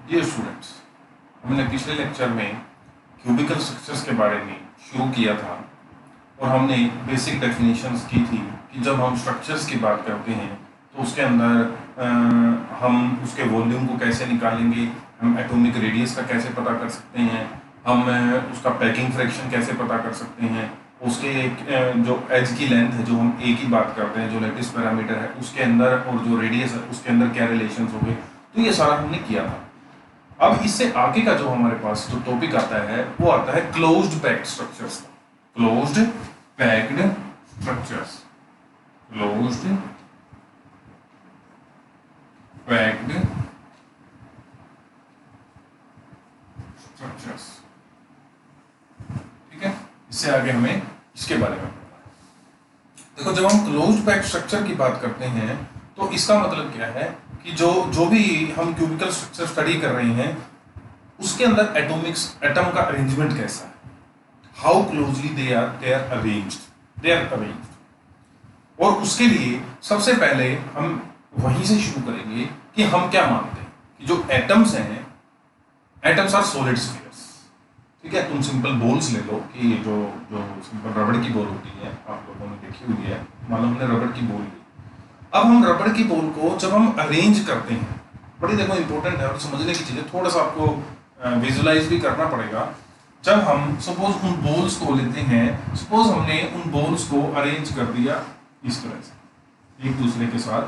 Dear students, हमने पिछले lecture में क्यूबिकल स्ट्रक्चर्स के बारे में शुरू किया था और हमने बेसिक डेफिनेशंस की थी कि जब हम स्ट्रक्चर्स की बात करते हैं तो उसके अंदर हम उसके वॉल्यूम को कैसे निकालेंगे, हम एटॉमिक रेडियस का कैसे पता कर सकते हैं, हम उसका पैकिंग फ्रैक्शन कैसे पता कर सकते हैं, उसके जो एज की लेंथ है, जो हम ए की बात करते हैं, जो लेटिस पैरामीटर है उसके अंदर, और जो रेडियस है उसके अंदर क्या रिलेशंस हो गए। तो ये सारा हमने किया था। अब इससे आगे का जो हमारे पास जो टॉपिक आता है वो आता है क्लोज्ड पैक्ड स्ट्रक्चर्स का। Closed packed structures, closed packed structures. ठीक है, इससे आगे हमें इसके बारे में पढ़ना है। देखो, जब हम क्लोज्ड पैक्ड स्ट्रक्चर की बात करते हैं तो इसका मतलब क्या है कि जो भी हम क्यूबिकल स्ट्रक्चर स्टडी कर रहे हैं उसके अंदर एटम का अरेंजमेंट कैसा है, how closely they are arranged. और उसके लिए सबसे पहले हम वहीं से शुरू करेंगे कि हम क्या मानते हैं कि जो एटम्स हैं, एटम्स आर सॉलिड स्फीयर्स। ठीक है, तुम सिंपल बॉल्स ले लो कि जो जो सिंपल रबड़ की बॉल होती है, आप लोगों ने देखी हुई है। मान लो हमने रबड़ की बॉल ली। अब हम रबड़ की बॉल को जब हम अरेंज करते हैं, बड़ी देखो इंपॉर्टेंट है और समझने की चीज़ है, थोड़ा सा आपको विजुलाइज भी करना पड़ेगा। जब हम सपोज उन बॉल्स को लेते हैं, सपोज हमने उन बॉल्स को अरेंज कर दिया इस तरह से एक दूसरे के साथ,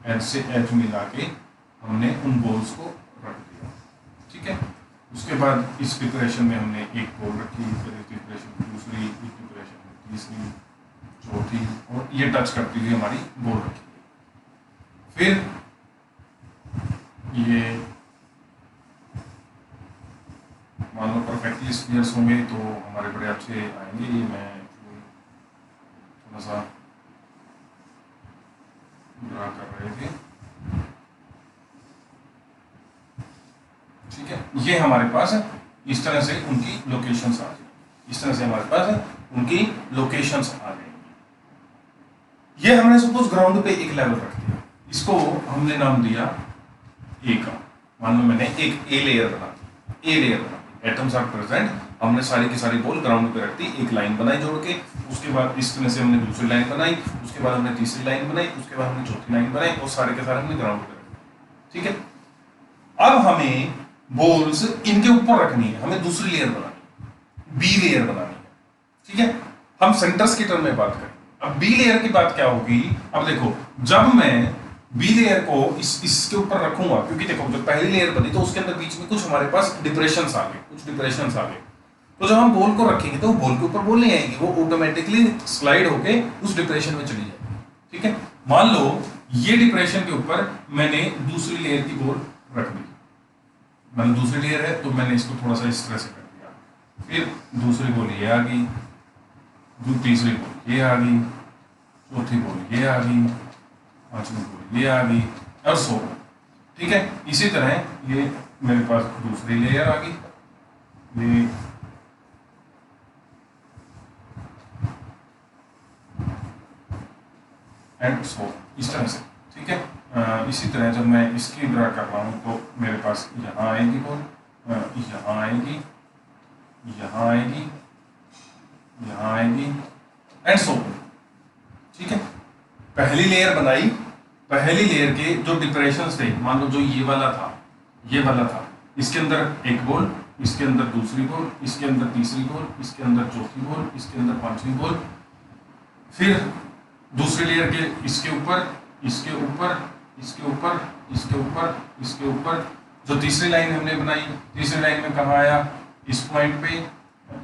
एच से एच मिला के हमने उन बॉल्स को रख दिया। ठीक है, उसके बाद इस डिप्रेशन में हमने एक बॉल रखी, फिर इस डिप्रेशन में दूसरी, इस डिप्रेशन में तीसरी, चौथी, और ये टच करती हुई हमारी बॉल रखी। फिर ये मान लो परफेक्टली स्फीयर्स होंगे तो हमारे बड़े अच्छे आएंगे। ये मैं थोड़ा सा ड्रा कर रहे थे। ठीक है, ये हमारे पास इस तरह से उनकी लोकेशंस आ जाएंगी, इस तरह से हमारे पास उनकी लोकेशंस आ जाएंगी। ये हमने सपोज ग्राउंड पे एक लेवल रख दिया, इसको हमने नाम दिया ए का। मान लो मैंने एक ए लेयर बना दी, एटम्स आर प्रेजेंट, हमने सारी की सारी बॉल ग्राउंड पे रख दी, एक लाइन बनाई जोड़ के, उसके बाद इस तरह से हमने दूसरी लाइन बनाई, उसके बाद हमने तीसरी लाइन बनाई, उसके बाद हमने चौथी लाइन बनाई, और सारे के सारे हमने ग्राउंड पे रख दिए। ठीक है, अब हमें बॉल्स इनके ऊपर रखनी है, हमें दूसरी लेयर बनानी है, बी लेयर बनानी है। ठीक है, हम सेंटर्स की टर्म में बात करें। अब बी लेयर की बात क्या होगी, अब देखो, जब मैं बी लेयर को इसके ऊपर रखूंगा, क्योंकि देखो जब पहली लेयर बनी तो उसके अंदर बीच में कुछ हमारे पास डिप्रेशंस आ गए, तो जब हम बॉल को रखेंगे तो बॉल के ऊपर बॉल नहीं आएगी, वो ऑटोमेटिकली स्लाइड होके उस डिप्रेशन में चली जाएगी। ठीक है, मान लो ये डिप्रेशन के ऊपर मैंने दूसरी लेयर की बॉल रख दी, मैंने दूसरी लेयर है तो मैंने इसको थोड़ा सा इस तरह से कर दिया, फिर दूसरी बॉल ये आ गई, तीसरी बॉल ये आ गई, चौथी बॉल ये आ गई, पांचवी बॉल ये आ गई, और सो। ठीक है, इसी तरह ये मेरे पास दूसरी लेयर आ गई, ये एंड सो, इस तरह से। ठीक है, इसी तरह जब मैं इसकी ड्रा कर रहा हूँ तो मेरे पास यहाँ आएगी बॉल, यहाँ आएगी, यहाँ आएगी, यहाँ आएगी, एंड सो। ठीक है, पहली लेयर बनाई, पहली लेयर के जो डिप्रेशंस थे, मान लो जो ये वाला था, इसके अंदर एक बॉल, इसके अंदर दूसरी बॉल, इसके अंदर तीसरी बॉल, इसके अंदर चौथी बॉल, इसके अंदर पांचवी बॉल, फिर दूसरी लेयर के इसके ऊपर, इसके ऊपर, इसके ऊपर, इसके ऊपर, इसके ऊपर, जो तीसरी लाइन हमने बनाई, तीसरी लाइन में कहाँ आया, इस पॉइंट पे,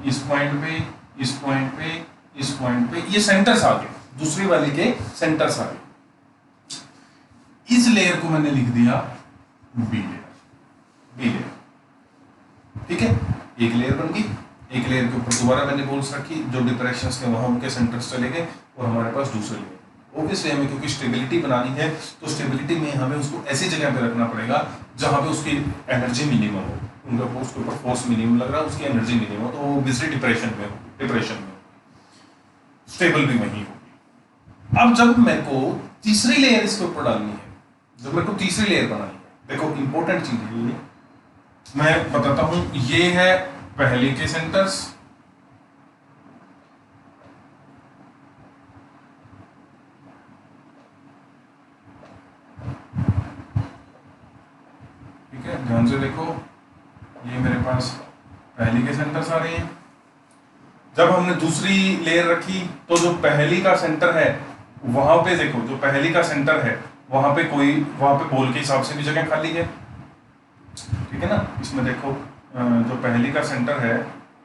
इस पॉइंट पे, इस पॉइंट पे, इस पॉइंट पे, ये सेंटर्स आ गए, दूसरी वाली के सेंटर्स आ गए। इस लेयर को मैंने लिख दिया बी लेयर। ठीक है, एक लेयर बन गई, एक लेयर के ऊपर दोबारा मैंने बॉल्स रखी, जो डिप्रेशंस थे वहां उनके सेंटर्स चले गए, और हमारे पास दूसरी लेयर। ऑब्वियसली हमें क्योंकि स्टेबिलिटी बनानी है तो स्टेबिलिटी में हमें उसको ऐसी जगह पे रखना पड़ेगा जहां पे उसकी एनर्जी मिनिमम हो, उनका उसके ऊपर फोर्स मिनिमम लग रहा है, उसकी एनर्जी मिनिमम हो, तो वो ऑब्वियसली डिप्रेशन में स्टेबल भी वही होगी। अब जब मेरे को तीसरी लेयर इसके ऊपर डालनी है, जब मेरे को तीसरी लेयर बनानी है, देखो इंपॉर्टेंट चीज है ये, मैं बताता हूं। ये है पहले के सेंटर्स, ठीक है, ध्यान से देखो, ये मेरे पास पहली के सेंटर्स आ रहे हैं। जब हमने दूसरी लेयर रखी तो जो पहली का सेंटर है वहां पे देखो, जो पहली का सेंटर है वहां पे वहां पे बॉल के हिसाब से भी जगह खाली है, ठीक है ना। इसमें देखो जो पहली का सेंटर है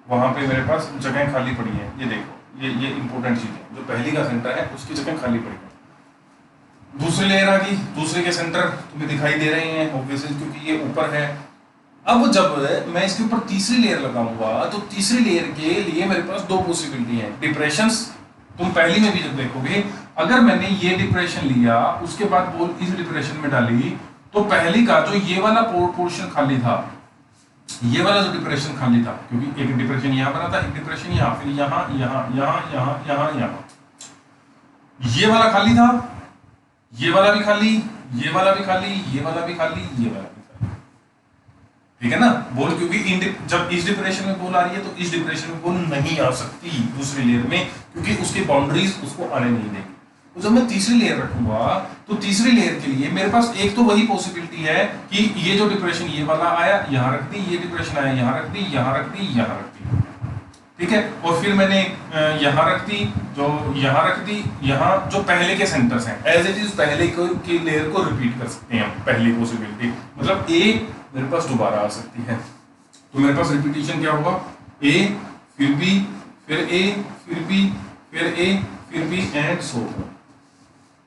वहां पे मेरे पास जगह खाली पड़ी है, ये देखो, ये इंपॉर्टेंट चीज है, जो पहली का सेंटर है उसकी जगह खाली पड़ी है। दूसरी लेयर आ गई, दूसरे के सेंटर तुम्हें दिखाई दे रहे हैं ऑब्वियसली क्योंकि ये ऊपर है। अब जब मैं इसके ऊपर तीसरी लेयर लगाऊंगा तो तीसरी लेयर के लिए मेरे पास दो पॉसिबिलिटी है डिप्रेशंस। तुम पहली में भी जब देखोगे, अगर मैंने ये डिप्रेशन लिया उसके बाद बॉल इस डिप्रेशन में डाली, तो पहली का जो ये वाला पोर्शन खाली था, ये वाला जो डिप्रेशन खाली था, क्योंकि एक डिप्रेशन यहां बना था, एक डिप्रेशन यहां, फिर यहां यहां यहां यहां यहां यहां, ये वाला खाली था, ये वाला भी खाली, ये वाला भी खाली, ये वाला भी खाली, ये वाला भी खाली, ठीक है ना। बॉल क्योंकि जब इस डिप्रेशन में बॉल आ रही है तो इस डिप्रेशन में बॉल नहीं आ सकती दूसरी लेयर में, क्योंकि उसकी बाउंड्रीज उसको आने नहीं देगी। तो जब मैं तीसरी लेयर रखूंगा तो तीसरी लेयर के लिए मेरे पास एक तो वही पॉसिबिलिटी है कि ये जो डिप्रेशन ये वाला आया यहां रख दी, ये डिप्रेशन आया यहां रख दी, यहां रख दी, यहां रख दी, ठीक है। और फिर मैंने यहां रख दी, जो यहां रख दी, यहां जो पहले के सेंटर्स हैं एज इट इज पहले की लेयर को रिपीट कर सकते हैं हम, पहली पॉसिबिलिटी मतलब ए मेरे पास दोबारा आ सकती है। तो मेरे पास रिपीटिशन क्या होगा, ए फिर बी फिर ए फिर बी फिर ए फिर बी एंड सो,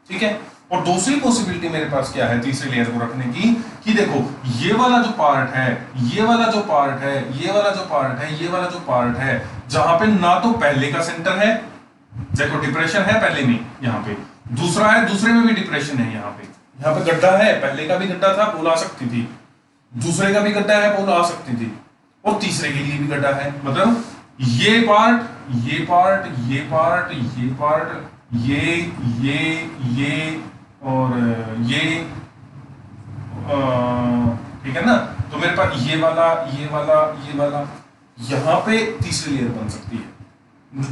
ठीक है। और दूसरी पॉसिबिलिटी मेरे पास क्या है तीसरी लेयर को रखने की, कि देखो ये वाला जो पार्ट है, ये वाला जो पार्ट है, ये वाला जो पार्ट है, ये वाला जो पार्ट है, जहां पे ना तो पहले का सेंटर है, देखो डिप्रेशन है पहले में, यहां पे दूसरा है, दूसरे में भी डिप्रेशन है, यहाँ पे गड्ढा है, पहले का भी गड्ढा था, बोल आ सकती थी, दूसरे का भी गड्ढा है, बोल आ सकती थी, और तीसरे के लिए भी गड्ढा है। मतलब ये पार्ट, ये पार्ट, ये पार्ट, ये पार्ट, ये और ये, ठीक है ना। तो मेरे पास ये वाला, ये वाला, ये वाला, यहां पे तीसरी लेयर बन सकती है,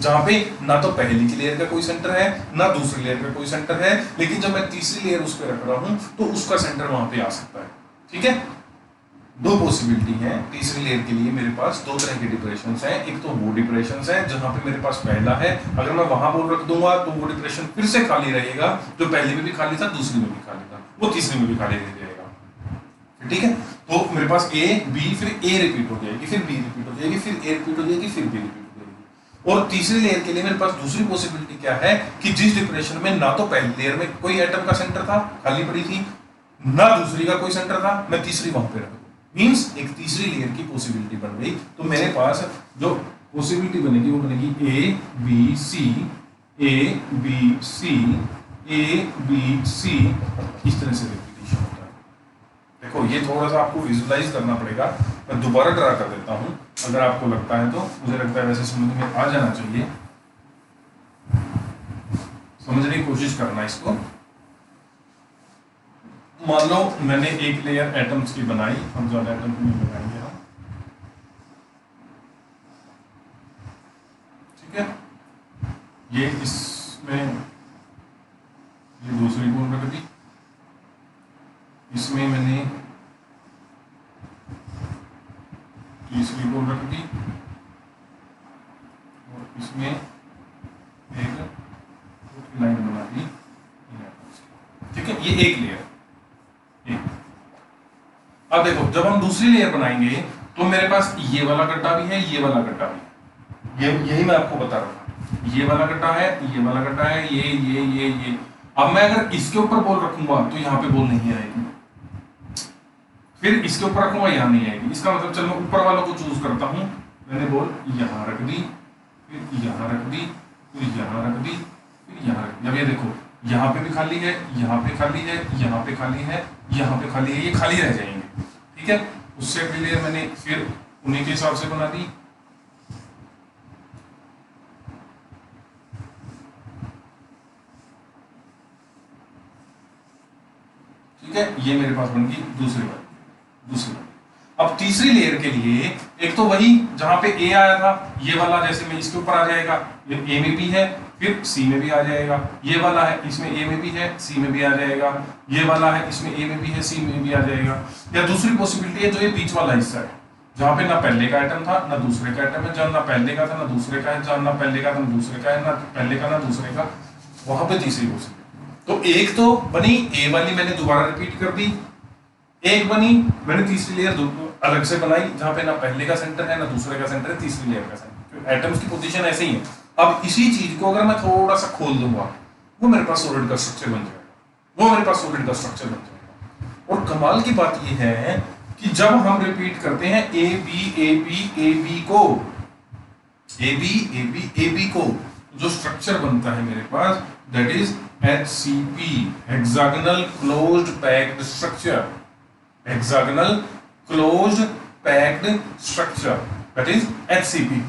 जहां पे ना तो पहली की लेयर का कोई सेंटर है ना दूसरी लेयर का कोई सेंटर है, लेकिन जब मैं तीसरी लेयर उस पर रख रहा हूं तो उसका सेंटर वहां पे आ सकता है, ठीक है। दो पॉसिबिलिटी है तीसरी लेयर के लिए, मेरे पास दो तरह के डिप्रेशंस हैं। एक तो वो डिप्रेशंस है जहां पे मेरे पास पहला है, अगर मैं वहां बॉल रख दूंगा तो वो डिप्रेशन फिर से खाली रहेगा, जो पहले में भी खाली था दूसरी में भी खाली था, वो तीसरी में भी खाली रह जाएगा, ठीक है। तो मेरे पास ए बी फिर ए रिपीट हो जाएगी, फिर बी रिपीट हो जाएगी, फिर ए रिपीट हो जाएगी, फिर बी रिपीट हो जाएगी। और तीसरी लेयर के लिए मेरे पास दूसरी पॉसिबिलिटी क्या है कि जिस डिप्रेशन में ना तो पहली लेयर में कोई एटम का सेंटर था, खाली पड़ी थी, ना दूसरी का कोई सेंटर था, मैं तीसरी वहां पे रख दूं, मींस एक तीसरी लेयर की पॉसिबिलिटी बन गई। तो मेरे पास जो पॉसिबिलिटी बनेगी वो बनेगी A B C, A B C, A B C, इस तरह से रिपीटिशन होता है। देखो ये थोड़ा सा आपको विजुलाइज करना पड़ेगा, मैं दोबारा ड्रा कर देता हूं, अगर आपको लगता है तो। मुझे लगता है वैसे समझ में आ जाना चाहिए, समझने की कोशिश करना इसको। मान लो मैंने एक लेयर एटम्स की बनाई, हम ज्यादा एटम्स नहीं बनाएंगे हम, ठीक है। ये इसमें ये दूसरी बॉल रख दी, इसमें मैंने तीसरी बॉल रख दी, और इसमें एक लाइन बना दी, ठीक है। ये एक लेयर। अब देखो जब हम दूसरी लेयर बनाएंगे तो मेरे पास ये वाला गड्ढा भी है, ये वाला गड्ढा भी है, यही मैं आपको बता रहा हूं, ये वाला गड्ढा है, ये वाला गड्ढा है, ये। अब मैं अगर इसके ऊपर बॉल रखूंगा तो यहाँ पे बॉल नहीं आएगी, फिर इसके ऊपर रखूंगा यहाँ नहीं आएगी। इसका मतलब चलो मैं ऊपर वालों को चूज करता हूं, मैंने बॉल यहाँ रख दी, फिर यहाँ रख दी, फिर यहाँ रख दी, फिर यहाँ रख दी। अब ये देखो यहाँ पे भी खाली है, यहाँ पे खाली है, यहाँ पे खाली है, यहाँ पे खाली है, ये खाली रह जाएंगे, ठीक है। उससे अगली लेयर मैंने फिर उन्हीं के हिसाब से बना दी, ठीक ठीक है, ये मेरे पास बन गई दूसरी वाली। अब तीसरी लेयर के लिए एक तो वही जहां पे ए आया था, ये वाला जैसे में इसके ऊपर आ जाएगा, ये ए में भी है फिर सी में भी आ जाएगा, ये वाला है इसमें ए में भी है सी में भी आ जाएगा, ये वाला है इसमें ए में भी है सी में भी आ जाएगा। या दूसरी पॉसिबिलिटी है जो ये बीच वाला हिस्सा है, जहां पे ना पहले का आइटम था ना दूसरे का आइटम है, जहां ना पहले का था ना दूसरे का है, जहां ना पहले का था ना दूसरे का है, ना पहले का ना दूसरे का, वहां पे तीसरी पॉसिबिलिटी। तो एक तो बनी ए वाली, मैंने दोबारा रिपीट कर दी, एक बनी मैंने तीसरी लेयर अलग से बनाई जहां पे ना पहले का सेंटर है ना दूसरे का सेंटर है, तीसरी लेयर का सेंटर, एटम्स की पोजीशन ऐसे ही है। अब इसी चीज को अगर मैं थोड़ा सा खोल दूंगा, वो मेरे पास सॉलिड का स्ट्रक्चर बन जाएगा, और कमाल की बात यह है कि जब हम रिपीट करते हैं ए बी को, जो स्ट्रक्चर बनता है मेरे पास, that is HCP, hexagonal closed packed structure, hexagonal closed packed structure, that is HCP।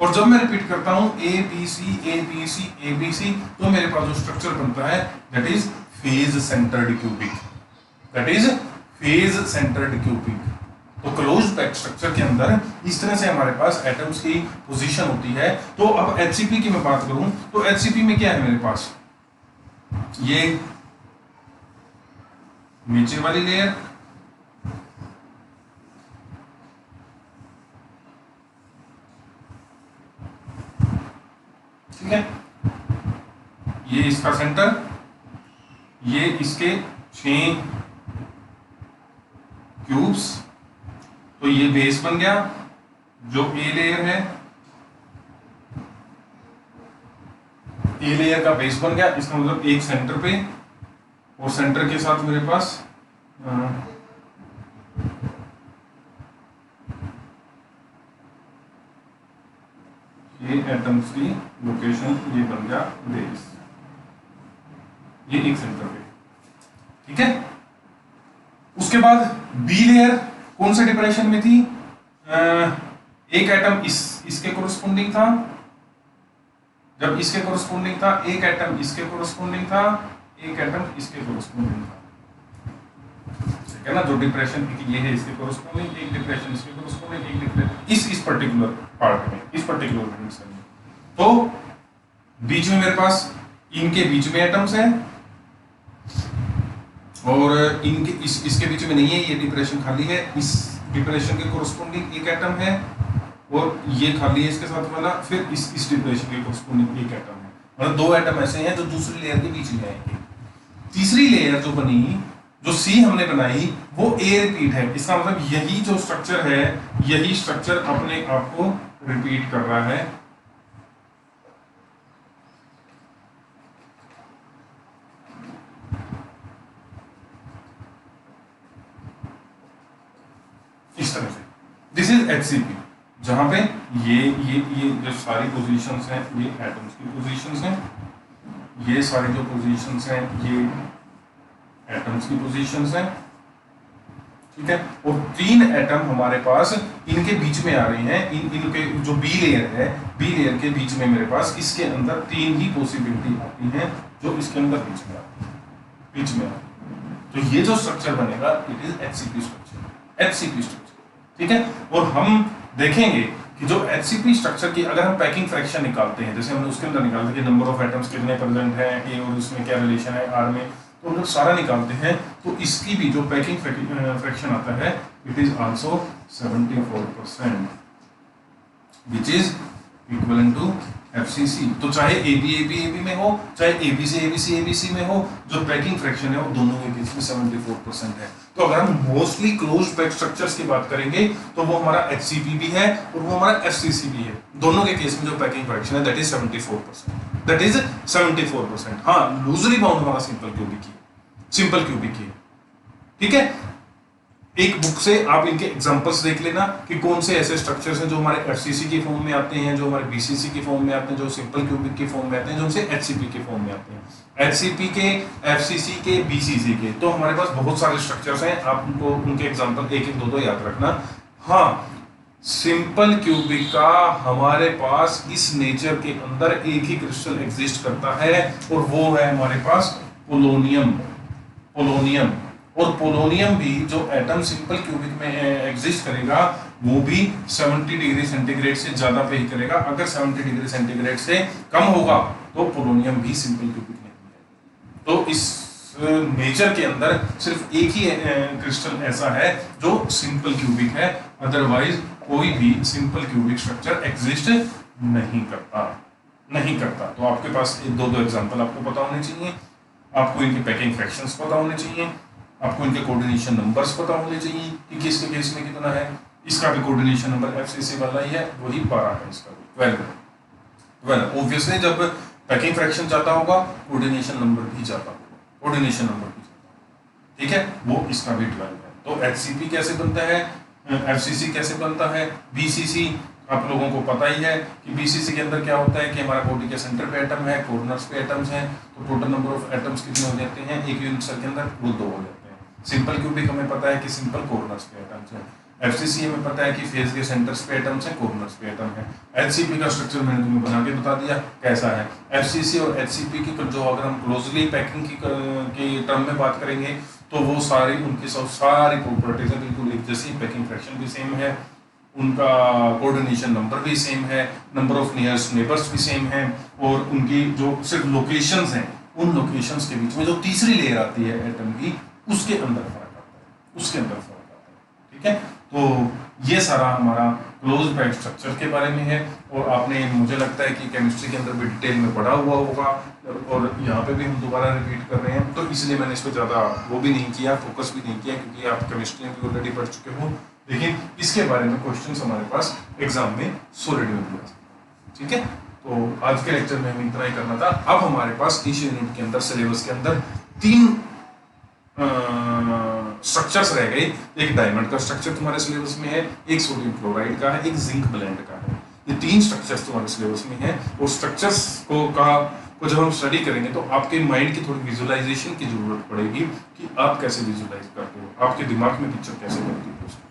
और जब मैं रिपीट करता हूं ABC, तो मेरे पास जो स्ट्रक्चर बनता है that is phase centred cubic. तो क्लोज्ड पैक्ड स्ट्रक्चर के अंदर इस तरह से हमारे पास एटम्स की पोजीशन होती है। तो अब HCP की मैं बात करूं तो HCP में क्या है मेरे पास, ये नीचे वाली लेयर, ठीक है, ये इसका सेंटर, ये इसके 6 क्यूब्स, तो ये बेस बन गया जो ए लेयर है, ए लेयर का बेस बन गया। इसका मतलब एक सेंटर पे, और सेंटर के साथ मेरे पास ये एटम्स की लोकेशन, ये बन गया बेस, ये एक सेंटर पे, ठीक है। उसके बाद बी लेयर कौन से डिप्रेशन में थी, एक एटम इसके कोरस्पोंडिंग था, जब इसके कोरस्पोंडिंग था, एक एटम इसके कोरस्पोंडिंग था, एक एटम इसके कोरस्पोंडिंग था, ठीक है ना। जो डिप्रेशन ये है इसके कोरस्पोंडिंग, एक डिप्रेशन इसके कोरस्पोंडिंग, एक डिप्रेशन इस पर्टिकुलर पार्ट में, इस पर्टिकुलर डिमेंशन में। तो बीच में मेरे पास इनके बीच में एटम्स हैं, और इनके इसके बीच में नहीं है, ये डिप्रेशन खाली है, इस डिप्रेशन के कोरस्पोंडिंग एक एटम है, और ये खाली है इसके साथ वाला, फिर इस डिप्रेशन के कोरस्पोंडिंग एक एटम है, मतलब 2 एटम ऐसे हैं जो दूसरी लेयर के बीच में आएंगे। तीसरी लेयर जो बनी, जो सी हमने बनाई, वो ए रिपीट है। इसका मतलब यही जो स्ट्रक्चर है, यही स्ट्रक्चर अपने आप को रिपीट कर रहा है। इस तरह से दिस इज HCP, जहां पे ये जो सारी पोजीशंस हैं, ये एटम्स की पोजीशंस हैं, ये सारी जो पोजीशंस हैं ये एटम्स की पोजीशंस हैं, ठीक है। और 3 एटम हमारे पास इनके बीच में आ रहे हैं, इनके जो बी लेयर है, बी लेयर के बीच में मेरे पास इसके अंदर 3 ही पॉसिबिलिटी आती हैं जो इसके अंदर बीच में आती है। तो ये जो स्ट्रक्चर बनेगा इट इज HCP स्ट्रक्चर, ठीक है। और हम देखेंगे कि जो HCP स्ट्रक्चर की अगर हम पैकिंग फ्रैक्शन निकालते हैं, जैसे हमने उसके अंदर निकालते हैं कि नंबर ऑफ एटम्स कितने प्रेजेंट हैं ए और उसमें क्या रिलेशन है आर में, तो हम जब सारा निकालते हैं तो इसकी भी जो पैकिंग फ्रैक्शन आता है it is also 74%, which is equivalent to FCC। तो चाहे AB में हो, चाहे ABC में हो, जो पैकिंग फ्रैक्शन है वो दोनों के केस में 74% है। तो अगर हम मोस्टली क्लोज्ड पैक्ड स्ट्रक्चर्स की बात करेंगे तो वो हमारा HCP भी है और वो हमारा FCC भी है। दोनों के केस में जो पैकिंग फ्रैक्शन है दैट इज 74%। हाँ, लूजली बाउंड हमारा सिंपल क्यूबिक है, ठीक है। एक बुक से आप इनके एग्जांपल्स देख लेना कि कौन से ऐसे स्ट्रक्चर्स हैं जो हमारे FCC के फॉर्म में आते हैं, जो हमारे BCC के फॉर्म में आते हैं, जो सिंपल क्यूबिक के फॉर्म में आते हैं, जो हमसे HCP के फॉर्म में आते हैं। HCP के, FCC के, BCC के, तो हमारे पास बहुत सारे स्ट्रक्चर्स हैं। आप उनको उनके एग्जांपल 1-1, 2-2 याद रखना। हाँ, सिंपल क्यूबिक का हमारे पास इस नेचर के अंदर एक ही क्रिस्टल एग्जिस्ट करता है और वो है हमारे पास पोलोनियम। और पोलोनियम भी जो एटम सिंपल क्यूबिक में एग्जिस्ट करेगा वो भी 70 डिग्री सेंटीग्रेड से ज्यादा पे ही करेगा। अगर 70 डिग्री सेंटीग्रेड से कम होगा तो पोलोनियम भी सिंपल क्यूबिक नहीं है। तो इस नेचर के अंदर सिर्फ एक ही क्रिस्टल ऐसा है जो सिंपल क्यूबिक है, अदरवाइज कोई भी सिंपल क्यूबिक स्ट्रक्चर एग्जिस्ट नहीं करता। तो आपके पास दो एग्जांपल आपको पता होने चाहिए, आपको इनके पैकिंग फ्रैक्शंस पता होने चाहिए, आपको इनके कोऑर्डिनेशन नंबर्स पता होने चाहिए कि किसके केस में कितना है। इसका भी कोऑर्डिनेशन नंबर एफसीसी वाला ही है, वही 12 है। इसका भी 12 ऑब्वियसली जब पैकिंग फ्रैक्शन जाता होगा कोऑर्डिनेशन नंबर भी जाता होगा, ठीक है, वो इसका भी 12 है। तो एचसीपी कैसे बनता है, एफसीसी कैसे बनता है, बीसीसी आप लोगों को पता ही है कि बीसीसी के अंदर क्या होता है कि हमारा बॉडी के सेंटर पे एटम है, कॉर्नर्स पे एटम्स हैं, तो टोटल नंबर ऑफ एटम्स कितने हो जाते हैं एक यूनिट सेल के अंदर, वो 2 हो जाते हैं। सिंपल क्यूबिक हमें पता है कि सिंपल कॉर्नर्स पे एटम्स हैं, एफसीसी हमें पता है कि फेज के सेंटर्स पे एटम्स हैं, कॉर्नर्स पे एटम है। एचसीपी का स्ट्रक्चर मैंने तुम्हें बना के बता दिया कैसा है। एफसीसी और एचसीपी की जो अगर हम क्लोजली पैकिंग की टर्म में बात करेंगे तो वो सारी उनकी सारी प्रॉपर्टीज है बिल्कुल एक जैसी, पैकिंग फ्रैक्शन भी सेम है, उनका कोऑर्डिनेशन नंबर भी सेम है, नंबर ऑफ नियरेस्ट नेबर्स भी सेम है, और उनकी जो सिर्फ लोकेशंस हैं उन लोकेशंस के बीच में जो तीसरी लेयर आती है एटम की उसके अंदर फर्क आता है, ठीक है। तो ये सारा हमारा क्लोज पैक स्ट्रक्चर के बारे में है, और आपने मुझे लगता है कि केमिस्ट्री के अंदर भी डिटेल में पढ़ा हुआ होगा, और यहाँ पे भी हम दोबारा रिपीट कर रहे हैं, तो इसलिए मैंने इस पर ज़्यादा वो भी नहीं किया, फोकस भी नहीं किया, क्योंकि आप केमिस्ट्री में भी ऑलरेडी पढ़ चुके हो। लेकिन इसके बारे में क्वेश्चंस हमारे पास एग्जाम में सॉलिड में दिया, ठीक है। तो आज के लेक्चर में हमें इतना ही करना था। अब हमारे पास इस यूनिट के अंदर सिलेबस के अंदर 3 स्ट्रक्चर्स रह गए। एक डायमंड का स्ट्रक्चर तुम्हारे सिलेबस में है, एक सोडियम क्लोराइड का है, एक जिंक ब्लेंड का है। ये 3 स्ट्रक्चर्स तुम्हारे सिलेबस में है, और स्ट्रक्चर्स को जब हम स्टडी करेंगे तो आपके माइंड की थोड़ी विजुअलाइजेशन की जरूरत पड़ेगी कि आप कैसे विजुअलाइज करते हो, आपके दिमाग में पिक्चर कैसे बनती है,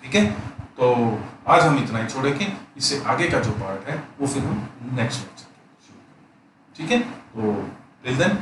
ठीक है। तो आज हम इतना ही छोड़ेंगे, इससे आगे का जो पार्ट है वो फिर हम नेक्स्ट लेक्चर, ठीक है। तो टिल देन